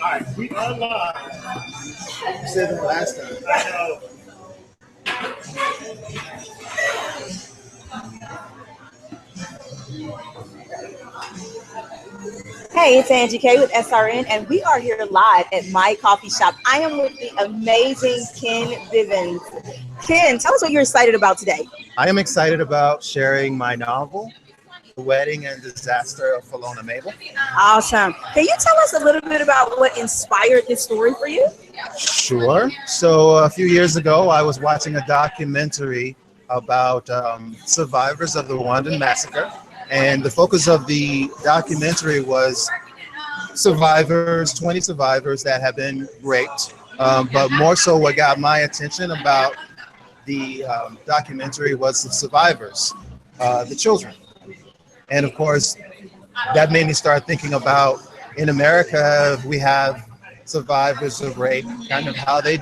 Alright, we are live. You said that last time. I know. Hey, it's Angie K with SRN, and we are here live at my coffee shop. I am with the amazing Kenn Bivins. Kenn, tell us what you're excited about today. I am excited about sharing my novel, The Wedding and Disaster of Philona Mabel. Awesome. Can you tell us a little bit about what inspired this story for you? Sure. So a few years ago, I was watching a documentary about survivors of the Rwandan massacre. And the focus of the documentary was survivors, 20 survivors that have been raped. But more so what got my attention about the documentary was the survivors, the children. And of course, that made me start thinking about, in America, we have survivors of rape, kind of how they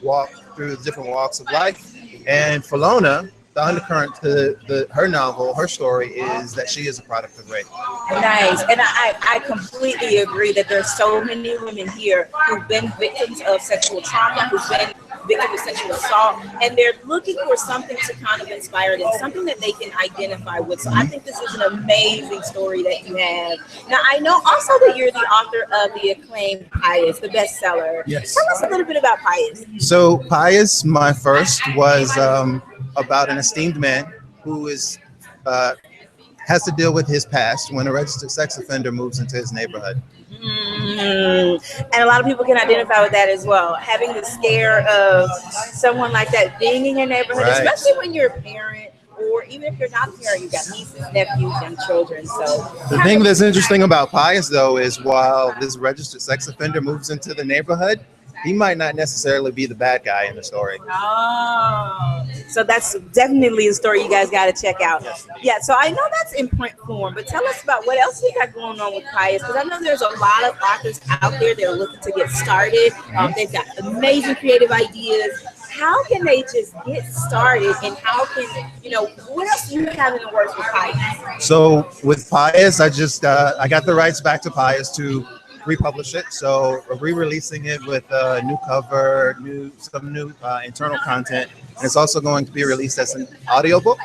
walk through the different walks of life. And Philona, the undercurrent to her novel, her story is that she is a product of rape. Nice. And I completely agree that there's so many women here who've been victims of sexual trauma, who've been victims of sexual assault, and they're looking for something to kind of inspire them, something that they can identify with. So I think this is an amazing story that you have. Now, I know also that you're the author of the acclaimed Pious, the bestseller. Yes. Tell us a little bit about Pious. So Pious, my first, was about an esteemed man who is has to deal with his past when a registered sex offender moves into his neighborhood. And a lot of people can identify with that as well. Having the scare of someone like that being in your neighborhood, Right. especially when you're a parent, or even if you're not a parent, you got nieces, nephews, and children. So The thing that's interesting about Pious, though, is while this registered sex offender moves into the neighborhood, he might not necessarily be the bad guy in the story. Oh, so that's definitely a story you guys got to check out. Yeah, so I know that's in print form, but tell us about what else you got going on with Pious, because I know there's a lot of authors out there that are looking to get started. They've got amazing creative ideas. How can they just get started, and how can, what else do you have in the works with Pious? So with Pious, I got the rights back to Pious to republish it. So we're re-releasing it with a new cover, some new internal content, and it's also going to be released as an audiobook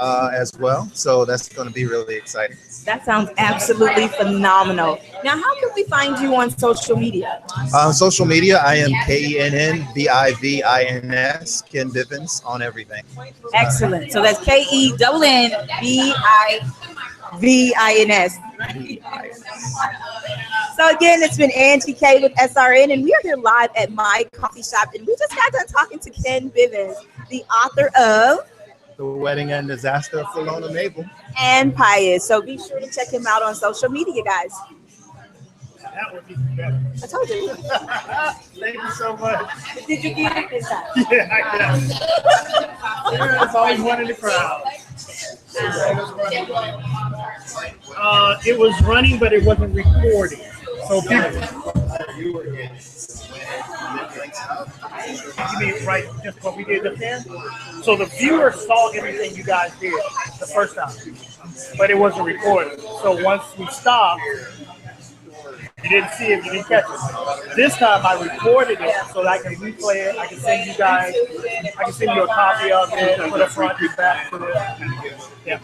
as well. So that's going to be really exciting. That sounds absolutely phenomenal. Now, how can we find you on social media? On social media, I am KENN_BIVINS, Kenn Bivins on everything. Excellent. So that's KENNBIVINS. So again, it's been Angie K with SRN, and we are here live at my coffee shop, and we just got done talking to Kenn Bivins, the author of The Wedding and Disaster of Philona Mabel. And Pious. So be sure to check him out on social media, guys. That would be better. I told you. Thank you so much. Did you get it this time? Yeah, I guess. There's always one in the crowd. It was running, but it wasn't recording. So people. You mean right, just what we did just then? So the viewer saw everything you guys did the first time, but it wasn't recorded. So once we stopped, you didn't see it, you didn't catch it. This time I recorded it so that I can replay it. I can send you guys, I can send you a copy of it, put a front and back to it. Yeah.